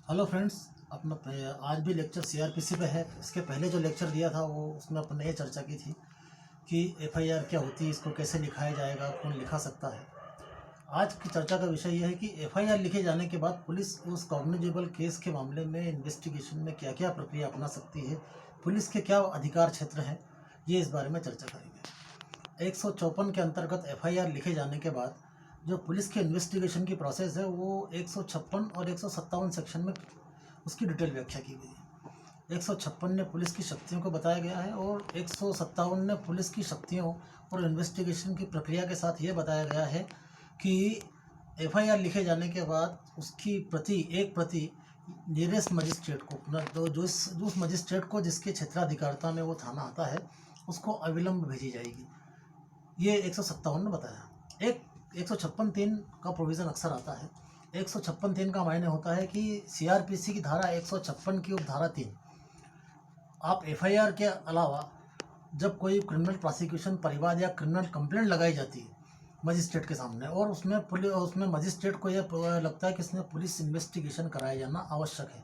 Hello friends. अपना आज भी लेक्चर सीआरपीसी पे है। इसके पहले जो लेक्चर दिया था वो उसमें अपन ने ये चर्चा की थी कि एफआईआर क्या होती है, इसको कैसे लिखाया जाएगा, कौन लिखा सकता है। आज की चर्चा का विषय यह है कि एफआईआर लिखे जाने के बाद पुलिस उस कॉग्निजेबल केस के मामले में इन्वेस्टिगेशन में क्या क्या प्रक्रिया अपना सकती है, पुलिस के क्या अधिकार क्षेत्र हैं, ये इस बारे में चर्चा करेंगे। 154 के अंतर्गत एफआईआर लिखे जाने के बाद जो पुलिस के इन्वेस्टिगेशन की प्रोसेस है वो 156 और 157 सेक्शन में उसकी डिटेल व्याख्या की गई है। 156 ने पुलिस की शक्तियों को बताया गया है और 157 ने पुलिस की शक्तियों और इन्वेस्टिगेशन की प्रक्रिया के साथ ये बताया गया है कि एफआईआर लिखे जाने के बाद उसकी एक प्रति नियरेस्ट मजिस्ट्रेट को जो उस मजिस्ट्रेट को जिसके क्षेत्राधिकारता में वो थाना आता है उसको अविलंब भेजी जाएगी। ये 157 ने बताया। एक 156(3) का प्रोविज़न अक्सर आता है। 156(3) का मायने होता है कि सीआरपीसी की धारा 156 की उपधारा 3, आप एफआईआर के अलावा जब कोई क्रिमिनल प्रोसिक्यूशन परिवाद या क्रिमिनल कंप्लेंट लगाई जाती है मजिस्ट्रेट के सामने और उसमें मजिस्ट्रेट को यह लगता है कि इसमें पुलिस इन्वेस्टिगेशन कराया जाना आवश्यक है,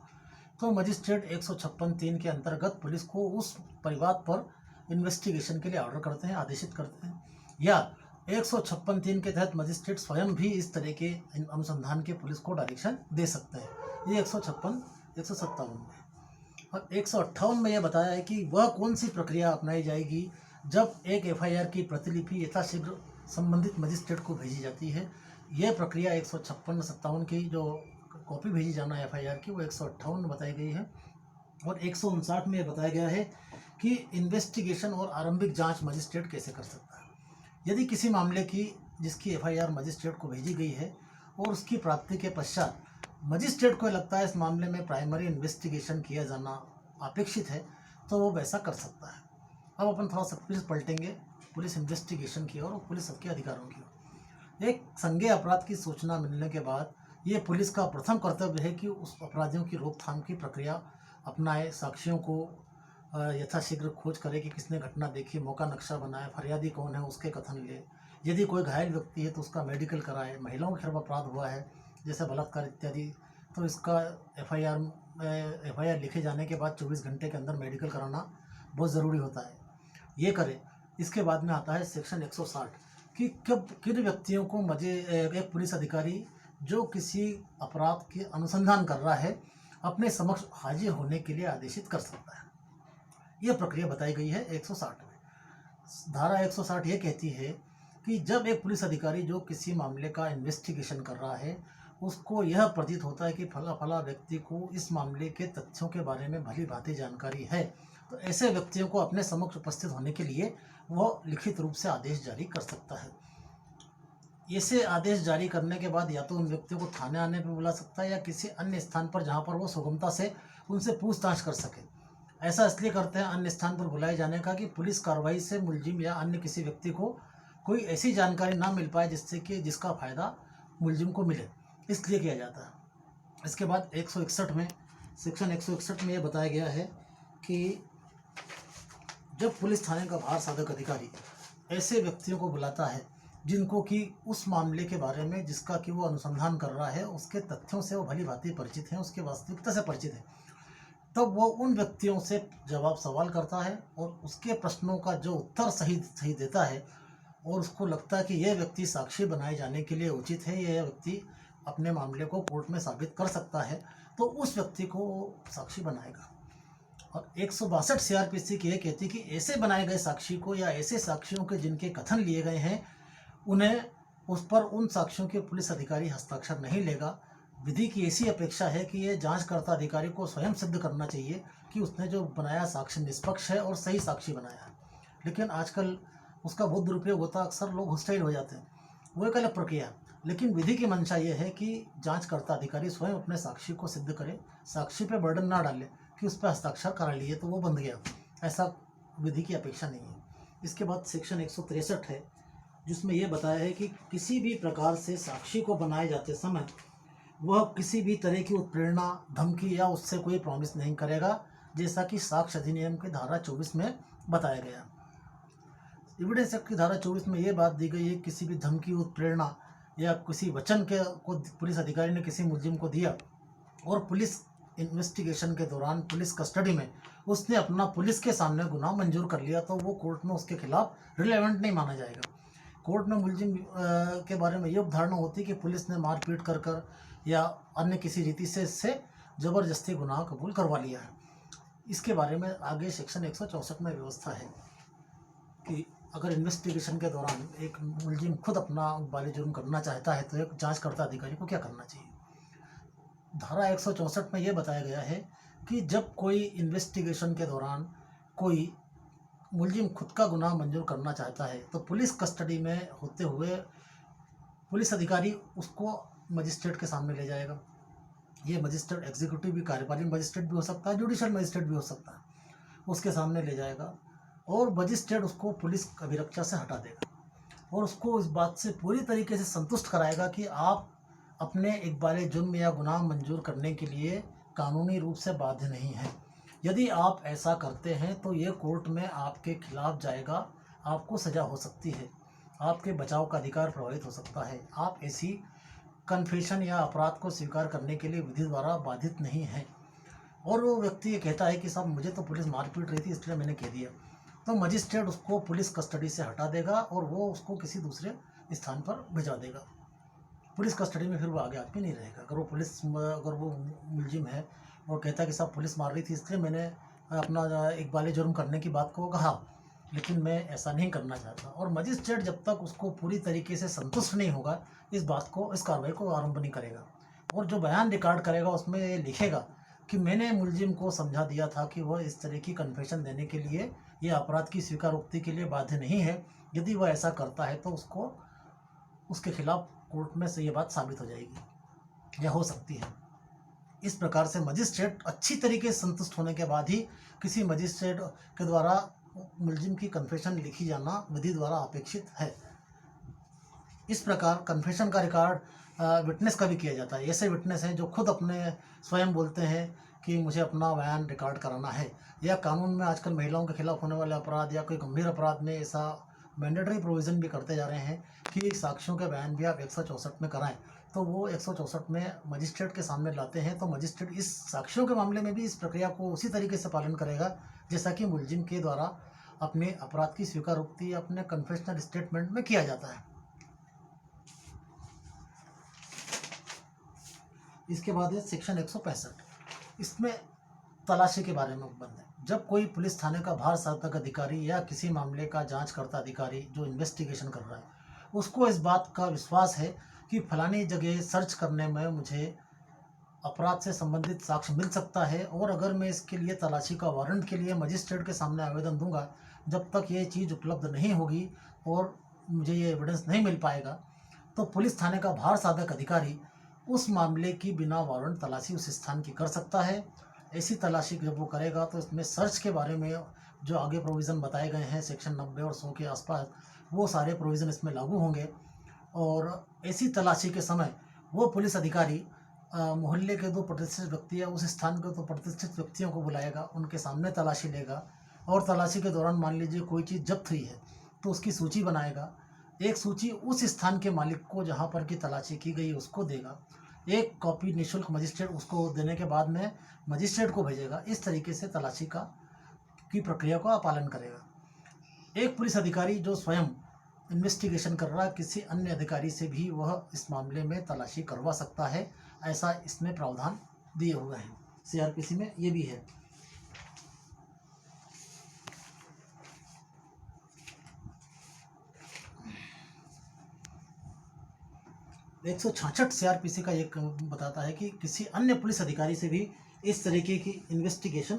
तो मजिस्ट्रेट 156(3) के अंतर्गत पुलिस को उस परिवाद पर इन्वेस्टिगेशन के लिए ऑर्डर करते हैं, आदेशित करते हैं, या 156(3) के तहत मजिस्ट्रेट स्वयं भी इस तरह के अनुसंधान के पुलिस को डायरेक्शन दे सकते हैं। ये 156 157 में। और 158 में यह बताया है कि वह कौन सी प्रक्रिया अपनाई जाएगी जब एक एफआईआर की प्रतिलिपि यथाशीघ्र संबंधित मजिस्ट्रेट को भेजी जाती है। यह प्रक्रिया 156-57 की जो कॉपी भेजी जाना है एफआईआर की, वो 158 में बताई गई है। और 159 में यह बताया गया है कि इन्वेस्टिगेशन और आरंभिक जांच मजिस्ट्रेट कैसे कर सकता है। यदि किसी मामले की जिसकी एफआईआर मजिस्ट्रेट को भेजी गई है और उसकी प्राप्ति के पश्चात मजिस्ट्रेट को लगता है इस मामले में प्राइमरी इन्वेस्टिगेशन किया जाना अपेक्षित है, तो वो वैसा कर सकता है। अब अपन थोड़ा सा पुलिस पलटेंगे, पुलिस इन्वेस्टिगेशन की और पुलिस सबके अधिकारों की ओर। एक संज्ञेय अपराध की सूचना मिलने के बाद ये पुलिस का प्रथम कर्तव्य है कि उस अपराधियों की रोकथाम की प्रक्रिया अपनाए, साक्षियों को यथाशीघ्र खोज करे कि किसने घटना देखी, मौका नक्शा बनाए, फरियादी कौन है उसके कथन ले, यदि कोई घायल व्यक्ति है तो उसका मेडिकल कराए, महिलाओं के खिलाफ अपराध हुआ है जैसे बलात्कार इत्यादि, तो इसका एफआईआर लिखे जाने के बाद 24 घंटे के अंदर मेडिकल कराना बहुत ज़रूरी होता है, ये करे। इसके बाद में आता है सेक्शन 160 कि कब किन व्यक्तियों को एक पुलिस अधिकारी जो किसी अपराध के अनुसंधान कर रहा है अपने समक्ष हाजिर होने के लिए आदेशित कर सकता है। यह प्रक्रिया बताई गई है 160 में। धारा 160 ये कहती है कि जब एक पुलिस अधिकारी जो किसी मामले का इन्वेस्टिगेशन कर रहा है उसको यह प्रतीत होता है कि फला फला व्यक्ति को इस मामले के तथ्यों के बारे में भली भांति जानकारी है, तो ऐसे व्यक्तियों को अपने समक्ष उपस्थित होने के लिए वह लिखित रूप से आदेश जारी कर सकता है। ऐसे आदेश जारी करने के बाद या तो उन व्यक्तियों को थाने आने पर बुला सकता है या किसी अन्य स्थान पर जहाँ पर वो सुगमता से उनसे पूछताछ कर सके। ऐसा इसलिए करते हैं अन्य स्थान पर बुलाए जाने का कि पुलिस कार्रवाई से मुलजिम या अन्य किसी व्यक्ति को कोई ऐसी जानकारी ना मिल पाए जिसका फायदा मुलजिम को मिले, इसलिए किया जाता है। इसके बाद 161 में, सेक्शन 161 में यह बताया गया है कि जब पुलिस थाने का भार साधक अधिकारी ऐसे व्यक्तियों को बुलाता है जिनको कि उस मामले के बारे में जिसका कि वो अनुसंधान कर रहा है उसके तथ्यों से वो भली भांति परिचित हैं, उसके वास्तविकता से परिचित है, तब वो उन व्यक्तियों से जवाब सवाल करता है और उसके प्रश्नों का जो उत्तर सही देता है और उसको लगता है कि यह व्यक्ति साक्षी बनाए जाने के लिए उचित है, यह व्यक्ति अपने मामले को कोर्ट में साबित कर सकता है, तो उस व्यक्ति को साक्षी बनाएगा। और 162 सीआरपीसी की यह कहती कि ऐसे बनाए गए साक्षी को या ऐसे साक्षियों के जिनके कथन लिए गए हैं उन्हें उस पर उन साक्षियों के पुलिस अधिकारी हस्ताक्षर नहीं लेगा। विधि की ऐसी अपेक्षा है कि ये जांचकर्ता अधिकारी को स्वयं सिद्ध करना चाहिए कि उसने जो बनाया साक्ष्य निष्पक्ष है और सही साक्षी बनाया है, लेकिन आजकल उसका बहुत दुरुपयोग होता है, अक्सर लोग हॉस्टाइल हो जाते हैं, वो एक अलग प्रक्रिया। लेकिन विधि की मंशा ये है कि जांचकर्ता अधिकारी स्वयं अपने साक्षी को सिद्ध करे, साक्षी पे बर्डन ना डाले कि उस पर हस्ताक्षर करा लिए तो वो बंध गया, ऐसा विधि की अपेक्षा नहीं है। इसके बाद सेक्शन 163 है जिसमें यह बताया है कि किसी भी प्रकार से साक्षी को बनाए जाते समय वह किसी भी तरह की उत्प्रेरणा, धमकी या उससे कोई प्रॉमिस नहीं करेगा, जैसा कि साक्ष्य अधिनियम की धारा 24 में बताया गया। एविडेंस एक्ट की धारा 24 में यह बात दी गई है किसी भी धमकी, उत्प्रेरणा या किसी वचन को पुलिस अधिकारी ने किसी मुलजिम को दिया और पुलिस इन्वेस्टिगेशन के दौरान पुलिस कस्टडी में उसने अपना पुलिस के सामने गुनाह मंजूर कर लिया तो वो कोर्ट में उसके खिलाफ रिलेवेंट नहीं माना जाएगा। कोर्ट में मुलजिम के बारे में ये अवधारणा होती है कि पुलिस ने मारपीट कर कर या अन्य किसी रीति से इससे ज़बरदस्ती गुनाह कबूल करवा लिया है। इसके बारे में आगे सेक्शन 164 में व्यवस्था है कि अगर इन्वेस्टिगेशन के दौरान एक मुलजिम खुद अपना बाली जुर्म करना चाहता है तो एक जांचकर्ता अधिकारी को क्या करना चाहिए। धारा 164 में यह बताया गया है कि जब कोई इन्वेस्टिगेशन के दौरान कोई मुलजिम खुद का गुनाह मंजूर करना चाहता है तो पुलिस कस्टडी में होते हुए पुलिस अधिकारी उसको मजिस्ट्रेट के सामने ले जाएगा। ये मजिस्ट्रेट एग्जीक्यूटिव भी, कार्यपालिक मजिस्ट्रेट भी हो सकता है, जुडिशल मजिस्ट्रेट भी हो सकता है। उसके सामने ले जाएगा और मजिस्ट्रेट उसको पुलिस अभिरक्षा से हटा देगा और उसको इस बात से पूरी तरीके से संतुष्ट कराएगा कि आप अपने इकबाल जुर्म या गुनाह मंजूर करने के लिए कानूनी रूप से बाध्य नहीं हैं। यदि आप ऐसा करते हैं तो ये कोर्ट में आपके खिलाफ जाएगा, आपको सज़ा हो सकती है, आपके बचाव का अधिकार प्रभावित हो सकता है। आप ऐसी कन्फेशन या अपराध को स्वीकार करने के लिए विधि द्वारा बाधित नहीं हैं। और वो व्यक्ति ये कहता है कि साहब मुझे तो पुलिस मार पीट रही थी इसलिए मैंने कह दिया, तो मजिस्ट्रेट उसको पुलिस कस्टडी से हटा देगा और वो उसको किसी दूसरे स्थान पर भिजवा देगा। पुलिस कस्टडी में फिर वो आगे आदमी नहीं रहेगा। अगर वो मुलजिम है और कहता है कि साहब पुलिस मार रही थी इसलिए मैंने अपना इकबाल जुर्म करने की बात को कहा, लेकिन मैं ऐसा नहीं करना चाहता, और मजिस्ट्रेट जब तक उसको पूरी तरीके से संतुष्ट नहीं होगा इस कार्रवाई को आरंभ नहीं करेगा। और जो बयान रिकॉर्ड करेगा उसमें ये लिखेगा कि मैंने मुलजिम को समझा दिया था कि वह इस तरह की कन्फेशन देने के लिए या अपराध की स्वीकारोक्ति के लिए बाध्य नहीं है। यदि वह ऐसा करता है तो उसके खिलाफ कोर्ट में से ये बात साबित हो जाएगी या हो सकती है। इस प्रकार से मजिस्ट्रेट अच्छी तरीके से संतुष्ट होने के बाद ही किसी मजिस्ट्रेट के द्वारा मुलजिम की कन्फेशन लिखी जाना विधि द्वारा अपेक्षित है। इस प्रकार कन्फेशन का रिकॉर्ड विटनेस का भी किया जाता है। ऐसे विटनेस हैं जो खुद अपने स्वयं बोलते हैं कि मुझे अपना बयान रिकॉर्ड कराना है, या कानून में आजकल महिलाओं के खिलाफ होने वाले अपराध या कोई गंभीर अपराध में ऐसा मैंडेटरी प्रोविज़न भी करते जा रहे हैं कि साक्ष्यों के बयान भी आप 164 में कराएं। तो वो 164 में मजिस्ट्रेट के सामने लाते हैं तो मजिस्ट्रेट इस साक्ष्यों के मामले में भी इस प्रक्रिया को उसी तरीके से पालन करेगा जैसा कि मुलजिम के द्वारा अपने अपराध की स्वीकारोक्ति या अपने कन्फेशनल स्टेटमेंट में किया जाता है। इसके बाद है सेक्शन 165। इसमें तलाशी के बारे में उपबंध है। जब कोई पुलिस थाने का भार साधक अधिकारी या किसी मामले का जांचकर्ता अधिकारी जो इन्वेस्टिगेशन कर रहा है उसको इस बात का विश्वास है कि फलानी जगह सर्च करने में मुझे अपराध से संबंधित साक्ष्य मिल सकता है, और अगर मैं इसके लिए तलाशी का वारंट के लिए मजिस्ट्रेट के सामने आवेदन दूंगा, जब तक ये चीज़ उपलब्ध नहीं होगी और मुझे ये एविडेंस नहीं मिल पाएगा, तो पुलिस थाने का भार साधक अधिकारी उस मामले की बिना वारंट तलाशी उस स्थान की कर सकता है। ऐसी तलाशी जब वो करेगा तो इसमें सर्च के बारे में जो आगे प्रोविज़न बताए गए हैं सेक्शन 90 और 100 के आसपास, वो सारे प्रोविज़न इसमें लागू होंगे। और ऐसी तलाशी के समय वो पुलिस अधिकारी मोहल्ले के 2 प्रतिष्ठित व्यक्ति या उस स्थान के 2 प्रतिष्ठित व्यक्तियों को बुलाएगा, उनके सामने तलाशी लेगा, और तलाशी के दौरान मान लीजिए कोई चीज़ जब्त हुई है तो उसकी सूची बनाएगा। एक सूची उस स्थान के मालिक को जहाँ पर की तलाशी की गई उसको देगा। एक कॉपी निःशुल्क मजिस्ट्रेट उसको देने के बाद में मजिस्ट्रेट को भेजेगा। इस तरीके से तलाशी की प्रक्रिया का पालन करेगा। एक पुलिस अधिकारी जो स्वयं इन्वेस्टिगेशन कर रहा है किसी अन्य अधिकारी से भी वह इस मामले में तलाशी करवा सकता है, ऐसा इसमें प्रावधान दिए हुए हैं। सीआरपीसी में ये भी है। एक 166 सीआरपीसी का एक बताता है कि किसी अन्य पुलिस अधिकारी से भी इस तरीके की इन्वेस्टिगेशन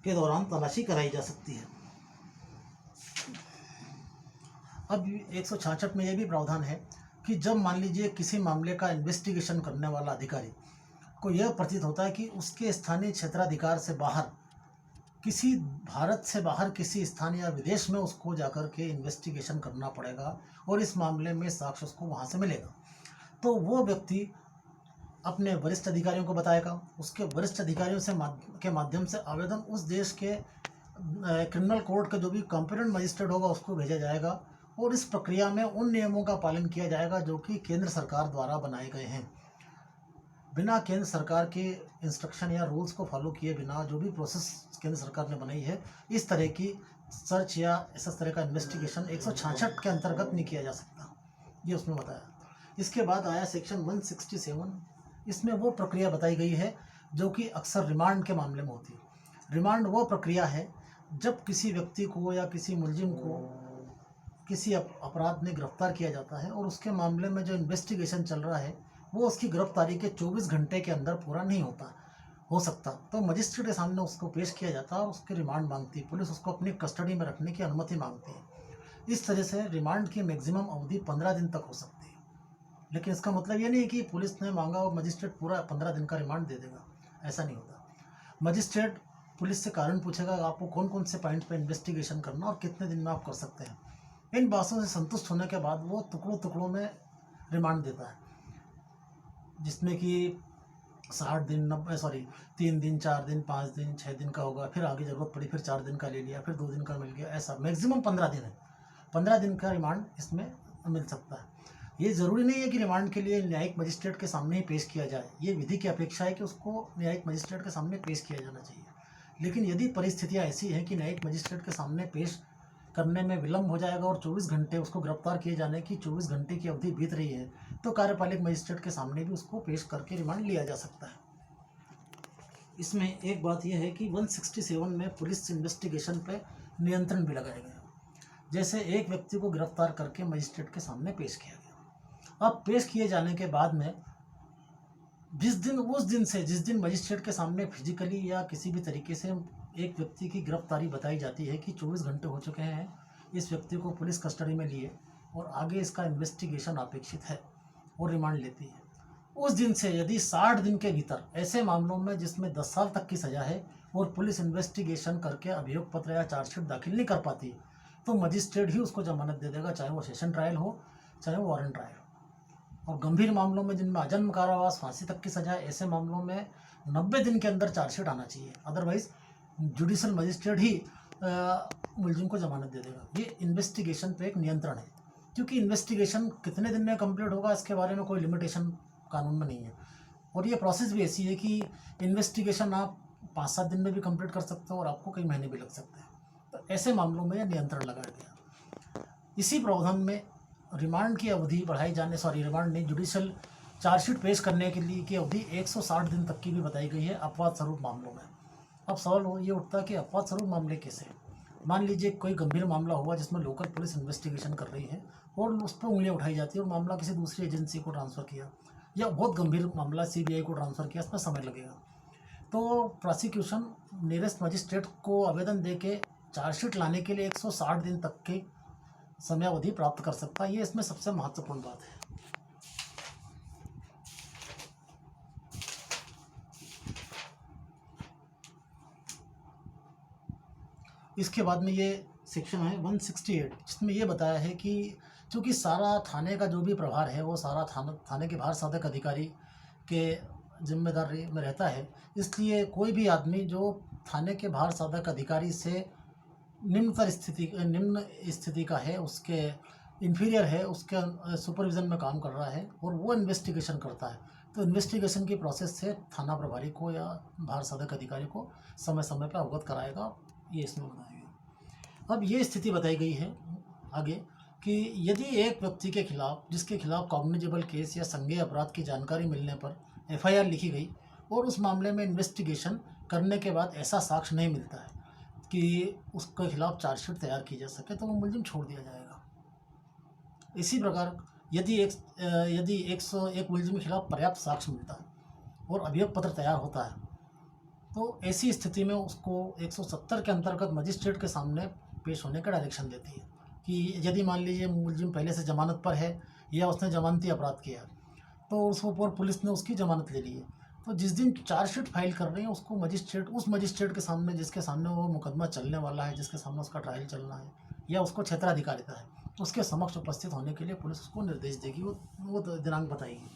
के दौरान तलाशी कराई जा सकती है। अब 166 में यह भी प्रावधान है कि जब मान लीजिए किसी मामले का इन्वेस्टिगेशन करने वाला अधिकारी को यह प्रतीत होता है कि उसके स्थानीय क्षेत्राधिकार से बाहर भारत से बाहर किसी स्थान या विदेश में उसको जाकर के इन्वेस्टिगेशन करना पड़ेगा और इस मामले में साक्ष्य उसको वहाँ से मिलेगा, तो वो व्यक्ति अपने वरिष्ठ अधिकारियों को बताएगा। उसके वरिष्ठ अधिकारियों के माध्यम से आवेदन उस देश के क्रिमिनल कोर्ट का जो भी कॉम्पिटेंट मजिस्ट्रेट होगा उसको भेजा जाएगा, और इस प्रक्रिया में उन नियमों का पालन किया जाएगा जो कि केंद्र सरकार द्वारा बनाए गए हैं। बिना केंद्र सरकार के इंस्ट्रक्शन या रूल्स को फॉलो किए बिना जो भी प्रोसेस केंद्र सरकार ने बनाई है, इस तरह की सर्च या इस तरह का इन्वेस्टिगेशन 166 के अंतर्गत नहीं किया जा सकता, ये उसमें बताया। इसके बाद आया सेक्शन 167। इसमें वो प्रक्रिया बताई गई है जो कि अक्सर रिमांड के मामले में होती है। रिमांड वो प्रक्रिया है जब किसी व्यक्ति को या किसी मुलजिम को किसी अपराध में गिरफ्तार किया जाता है और उसके मामले में जो इन्वेस्टिगेशन चल रहा है वो उसकी गिरफ्तारी के 24 घंटे के अंदर पूरा नहीं हो सकता, तो मजिस्ट्रेट के सामने उसको पेश किया जाता है और उसकी रिमांड मांगती है। पुलिस उसको अपनी कस्टडी में रखने की अनुमति मांगती है। इस तरह से रिमांड की मैक्सिमम अवधि 15 दिन तक हो सकती है। लेकिन इसका मतलब ये नहीं है कि पुलिस ने मांगा और मजिस्ट्रेट पूरा 15 दिन का रिमांड दे देगा, ऐसा नहीं होता। मजिस्ट्रेट पुलिस से कारण पूछेगा आपको कौन कौन से पॉइंट पर इन्वेस्टिगेशन करना और कितने दिन में आप कर सकते हैं। इन बातों से संतुष्ट होने के बाद वो टुकड़ों टुकड़ों में रिमांड देता है, जिसमें कि 60 दिन 3 दिन 4 दिन 5 दिन 6 दिन का होगा, फिर आगे ज़रूरत पड़ी फिर 4 दिन का ले लिया, फिर 2 दिन का मिल गया, ऐसा मैक्सिमम 15 दिन है। 15 दिन का रिमांड इसमें मिल सकता है। ये ज़रूरी नहीं है कि रिमांड के लिए न्यायिक मजिस्ट्रेट के सामने ही पेश किया जाए। ये विधि की अपेक्षा है कि उसको न्यायिक मजिस्ट्रेट के सामने पेश किया जाना चाहिए। लेकिन यदि परिस्थितियाँ ऐसी हैं कि न्यायिक मजिस्ट्रेट के सामने पेश करने में विलम्ब हो जाएगा और 24 घंटे उसको गिरफ्तार किए जाने की 24 घंटे की अवधि बीत रही है, तो कार्यपालिक मजिस्ट्रेट के सामने भी उसको पेश करके रिमांड लिया जा सकता है। इसमें एक बात यह है कि 167 में पुलिस इन्वेस्टिगेशन पे नियंत्रण भी लगाया गया। जैसे एक व्यक्ति को गिरफ्तार करके मजिस्ट्रेट के सामने पेश किया गया। अब पेश किए जाने के बाद में जिस दिन मजिस्ट्रेट के सामने फिजिकली या किसी भी तरीके से एक व्यक्ति की गिरफ्तारी बताई जाती है कि 24 घंटे हो चुके हैं, इस व्यक्ति को पुलिस कस्टडी में लिए और आगे इसका इन्वेस्टिगेशन अपेक्षित है और रिमांड लेती है, उस दिन से यदि 60 दिन के भीतर ऐसे मामलों में जिसमें 10 साल तक की सज़ा है और पुलिस इन्वेस्टिगेशन करके अभियोग पत्र या चार्जशीट दाखिल नहीं कर पाती, तो मजिस्ट्रेट ही उसको जमानत दे देगा, चाहे वो सेशन ट्रायल हो चाहे वो वारंट ट्रायल हो। और गंभीर मामलों में जिनमें आजन्म कारावास फांसी तक की सजा है, ऐसे मामलों में 90 दिन के अंदर चार्जशीट आना चाहिए, अदरवाइज जुडिशल मजिस्ट्रेट ही मुलजिम को जमानत दे देगा। ये इन्वेस्टिगेशन पे एक नियंत्रण है, क्योंकि इन्वेस्टिगेशन कितने दिन में कंप्लीट होगा इसके बारे में कोई लिमिटेशन कानून में नहीं है। और ये प्रोसेस भी ऐसी है कि इन्वेस्टिगेशन आप 5-7 दिन में भी कंप्लीट कर सकते हो और आपको कई महीने भी लग सकते हैं। तो ऐसे मामलों में यह नियंत्रण लगाया गया। इसी प्रावधान में रिमांड की अवधि बढ़ाई जाने रिमांड नहीं, जुडिशल चार्जशीट पेश करने के लिए की अवधि 160 दिन तक की भी बताई गई है अपवाद स्वरूप मामलों में। अब सवाल ये उठता है कि अपवाद स्वरूप मामले कैसे। मान लीजिए कोई गंभीर मामला हुआ जिसमें लोकल पुलिस इन्वेस्टिगेशन कर रही है और उस पर उंगलियां उठाई जाती है और मामला किसी दूसरी एजेंसी को ट्रांसफ़र किया, या बहुत गंभीर मामला CBI को ट्रांसफ़र किया, इसमें समय लगेगा, तो प्रोसिक्यूशन नियरेस्ट मजिस्ट्रेट को आवेदन दे के चार्जशीट लाने के लिए 160 दिन तक की समयावधि प्राप्त कर सकता है। ये इसमें सबसे महत्वपूर्ण बात है। इसके बाद में ये सेक्शन है 168, जिसमें ये बताया है कि चूँकि सारा थाने का जो भी प्रभार है वो सारा थाने के बाहर साधक अधिकारी के जिम्मेदारी में रहता है, इसलिए कोई भी आदमी जो थाने के बाहर साधक अधिकारी से निम्न स्थिति का है, उसके इन्फीरियर है, उसके सुपरविज़न में काम कर रहा है और वो इन्वेस्टिगेशन करता है, तो इन्वेस्टिगेशन की प्रोसेस से थाना प्रभारी को या बाहर साधक अधिकारी को समय समय पर अवगत कराएगा, ये इसमें बताया गया। अब ये स्थिति बताई गई है आगे कि यदि एक व्यक्ति के खिलाफ जिसके खिलाफ कॉग्निजेबल केस या संज्ञेय अपराध की जानकारी मिलने पर FIR लिखी गई और उस मामले में इन्वेस्टिगेशन करने के बाद ऐसा साक्ष्य नहीं मिलता है कि उसके खिलाफ चार्जशीट तैयार की जा सके, तो वो मुलजिम छोड़ दिया जाएगा। इसी प्रकार यदि एक मुलजिम के खिलाफ पर्याप्त साक्ष्य मिलता है और अभियोग पत्र तैयार होता है, तो ऐसी स्थिति में उसको 170 के अंतर्गत मजिस्ट्रेट के सामने पेश होने का डायरेक्शन देती है कि यदि मान लीजिए मुलजिम पहले से जमानत पर है या उसने जमानती अपराध किया, तो उसके ऊपर पुलिस ने उसकी जमानत ले ली है, तो जिस दिन चार्जशीट फाइल कर रहे हैं उसको उस मजिस्ट्रेट के सामने जिसके सामने वो मुकदमा चलने वाला है, जिसके सामने उसका ट्रायल चलना है या उसको क्षेत्राधिकारिता है, उसके समक्ष उपस्थित होने के लिए पुलिस उसको निर्देश देगी, वो दिनांक बताएगी।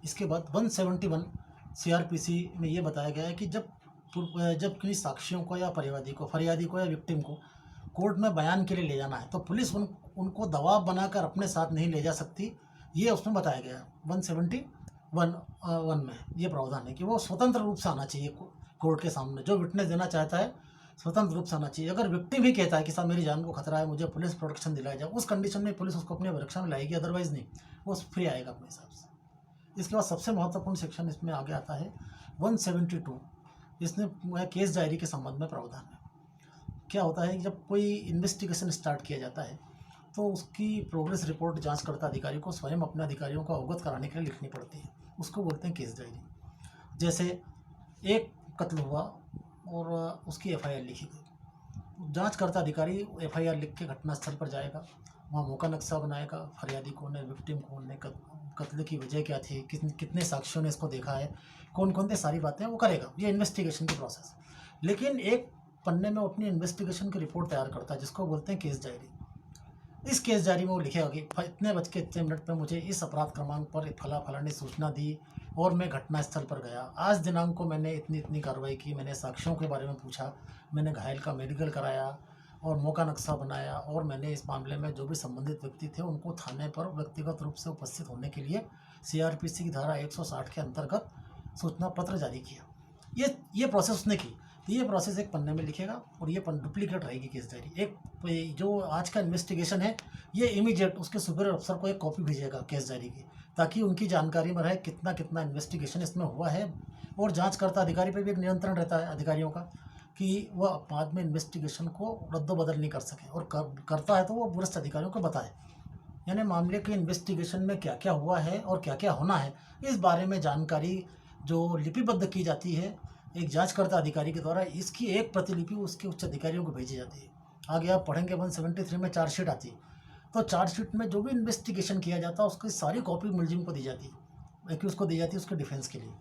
इसके बाद 171 CRPC में ये बताया गया है कि जब किसी साक्षियों को या फरियादी को या विक्टिम को कोर्ट में बयान के लिए ले जाना है तो पुलिस उनको दबाव बनाकर अपने साथ नहीं ले जा सकती। ये उसमें बताया गया 171 में ये प्रावधान है कि वो स्वतंत्र रूप से आना चाहिए कोर्ट के सामने। जो विटनेस देना चाहता है स्वतंत्र रूप से आना चाहिए। अगर विक्टिम भी कहता है कि साहब मेरी जान को खतरा है, मुझे पुलिस प्रोटेक्शन दिलाया जाए, उस कंडीशन में पुलिस उसको अपने रक्षा में लाएगी, अदरवाइज नहीं, वो फ्री आएगा अपने हिसाब से। इसके बाद सबसे महत्वपूर्ण सेक्शन इसमें आगे आता है 172। इसमें केस डायरी के संबंध में प्रावधान है। क्या होता है कि जब कोई इन्वेस्टिगेशन स्टार्ट किया जाता है तो उसकी प्रोग्रेस रिपोर्ट जांचकर्ता अधिकारी को स्वयं अपने अधिकारियों को अवगत कराने के लिए लिखनी पड़ती है। उसको बोलते हैं केस डायरी। जैसे एक कत्ल हुआ और उसकी एफआईआर लिखी गई, जांचकर्ता अधिकारी एफआईआर लिख के घटनास्थल पर जाएगा, वहाँ मौका नक्शा बनाएगा, फरियादी कौन है, विक्टिम कौन है, कत्ल की वजह क्या थी, कितने साक्षियों ने इसको देखा है, कौन कौन सी सारी बातें वो करेगा। ये इन्वेस्टिगेशन की प्रोसेस। लेकिन एक पन्ने में वो अपनी इन्वेस्टिगेशन की रिपोर्ट तैयार करता है जिसको बोलते हैं केस डायरी। इस केस डायरी में वो लिखेगा कि इतने बज के इतने मिनट पर मुझे इस अपराध क्रमांक पर फला ने सूचना दी और मैं घटनास्थल पर गया। आज दिनांक को मैंने इतनी इतनी कार्रवाई की, मैंने साक्ष्यों के बारे में पूछा, मैंने घायल का मेडिकल कराया और मौका नक्शा बनाया, और मैंने इस मामले में जो भी संबंधित व्यक्ति थे उनको थाने पर व्यक्तिगत रूप से उपस्थित होने के लिए CRPC की धारा 160 के अंतर्गत सूचना पत्र जारी किया। ये प्रोसेस उसने की। तो ये प्रोसेस एक पन्ने में लिखेगा और ये डुप्लीकेट रहेगी केस डायरी। एक जो आज का इन्वेस्टिगेशन है ये इमीडिएट उसके सुपीरियर अफसर को एक कॉपी भेजेगा केस डायरी की, ताकि उनकी जानकारी में रहे कितना कितना इन्वेस्टिगेशन इसमें हुआ है। और जांचकर्ता अधिकारी पर भी एक नियंत्रण रहता है अधिकारियों का कि वह बाद में इन्वेस्टिगेशन को रद्दोबदल नहीं कर सके, और करता है तो वो वरिष्ठ अधिकारियों को बताए। यानी मामले के इन्वेस्टिगेशन में क्या क्या हुआ है और क्या क्या होना है, इस बारे में जानकारी जो लिपिबद्ध की जाती है एक जांचकर्ता अधिकारी के द्वारा, इसकी एक प्रतिलिपि उसके उच्च अधिकारियों को भेजी जाती है। आगे आप पढ़ेंगे 173 में चार्जशीट आती है, तो चार्जशीट में जो भी इन्वेस्टिगेशन किया जाता है उसकी सारी कॉपी मुलजिम को दी जाती है, कि उसको दी जाती है उसके डिफेंस के लिए।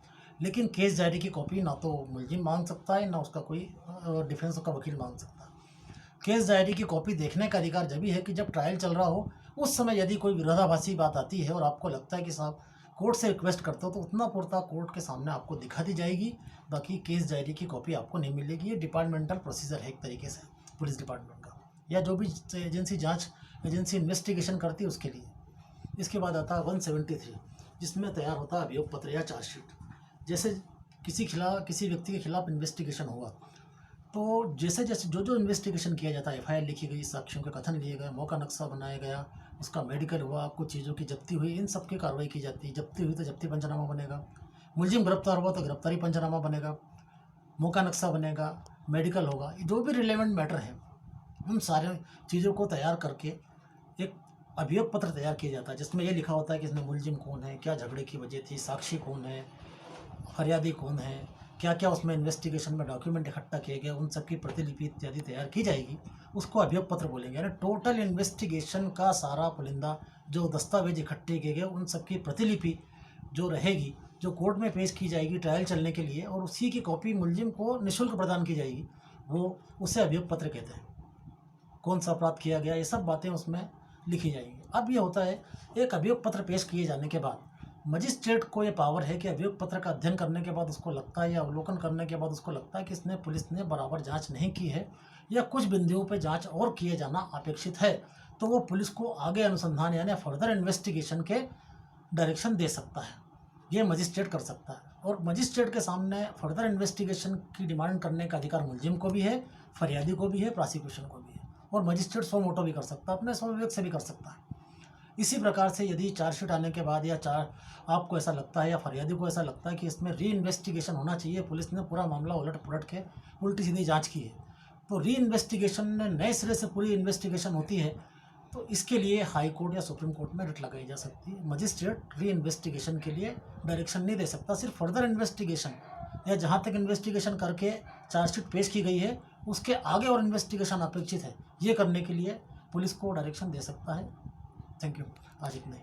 लेकिन केस डायरी की कॉपी ना तो मुलजिम मांग सकता है, ना उसका कोई डिफेंस का वकील मांग सकता है। केस डायरी की कॉपी देखने का अधिकार जब भी है कि जब ट्रायल चल रहा हो, उस समय यदि कोई विरोधाभासी बात आती है और आपको लगता है कि साहब कोर्ट से रिक्वेस्ट करते हो, तो उतना पुरता कोर्ट के सामने आपको दिखा दी जाएगी। बाकी केस डायरी की कॉपी आपको नहीं मिलेगी। ये डिपार्टमेंटल प्रोसीजर है एक तरीके से पुलिस डिपार्टमेंट का, या जो भी एजेंसी इन्वेस्टिगेशन करती है उसके लिए। इसके बाद आता है 173, जिसमें तैयार होता है अभियोग पत्र या चार्जशीट। जैसे किसी व्यक्ति के खिलाफ इन्वेस्टिगेशन हुआ तो जैसे जैसे जो इन्वेस्टिगेशन किया जाता है, एफआईआर लिखी गई, साक्ष्यों के कथन लिए गए, मौका नक्शा बनाया गया, उसका मेडिकल हुआ, कुछ चीज़ों की जब्ती हुई, इन सब की कार्रवाई की जाती है। जब्ती हुई तो जब्ती पंचनामा बनेगा, मुलजिम गिरफ्तार हुआ तो गिरफ्तारी पंचनामा बनेगा, मौका नक्शा बनेगा, मेडिकल होगा, जो भी रिलेवेंट मैटर है उन सारे चीज़ों को तैयार करके एक अभियोग पत्र तैयार किया जाता है, जिसमें यह लिखा होता है कि इसमें मुलजिम कौन है, क्या झगड़े की वजह थी, साक्षी कौन है, फरियादी कौन है, क्या क्या उसमें इन्वेस्टिगेशन में डॉक्यूमेंट इकट्ठा किए गए, उन सब की प्रतिलिपि इत्यादि तैयार की जाएगी। उसको अभियोग पत्र बोलेंगे। यानी टोटल इन्वेस्टिगेशन का सारा पुलिंदा जो दस्तावेज इकट्ठे किए गए उन सब की प्रतिलिपि जो रहेगी, जो कोर्ट में पेश की जाएगी ट्रायल चलने के लिए, और उसी की कॉपी मुलजिम को निःशुल्क प्रदान की जाएगी, वो उसे अभियोग पत्र कहते हैं। कौन सा अपराध किया गया, ये सब बातें उसमें लिखी जाएंगी। अब ये होता है, एक अभियोग पत्र पेश किए जाने के बाद मजिस्ट्रेट को ये पावर है कि अभियोग पत्र का अध्ययन करने के बाद उसको लगता है, या अवलोकन करने के बाद उसको लगता है कि इसने पुलिस ने बराबर जांच नहीं की है, या कुछ बिंदुओं पे जांच और किए जाना अपेक्षित है, तो वो पुलिस को आगे अनुसंधान यानी फर्दर इन्वेस्टिगेशन के डायरेक्शन दे सकता है। ये मजिस्ट्रेट कर सकता है, और मजिस्ट्रेट के सामने फर्दर इन्वेस्टिगेशन की डिमांड करने का अधिकार मुलजिम को भी है, फरियादी को भी है, प्रोसिक्यूशन को भी है, और मजिस्ट्रेट सो मोटो भी कर सकता है, अपने स्वविवेक से भी कर सकता है। इसी प्रकार से यदि चार्जशीट आने के बाद या आपको ऐसा लगता है या फरियादी को ऐसा लगता है कि इसमें री इन्वेस्टिगेशन होना चाहिए, पुलिस ने पूरा मामला उलट पुलट के उल्टी सीधी जांच की है, तो री इन्वेस्टिगेशन में नए सिरे से पूरी इन्वेस्टिगेशन होती है, तो इसके लिए हाई कोर्ट या सुप्रीम कोर्ट में रिट लगाई जा सकती है। मजिस्ट्रेट री इन्वेस्टिगेशन के लिए डायरेक्शन नहीं दे सकता, सिर्फ फर्दर इन्वेस्टिगेशन या जहाँ तक इन्वेस्टिगेशन करके चार्जशीट पेश की गई है उसके आगे और इन्वेस्टिगेशन अपेक्षित है, ये करने के लिए पुलिस को डायरेक्शन दे सकता है। Thank you. आज इतना ही।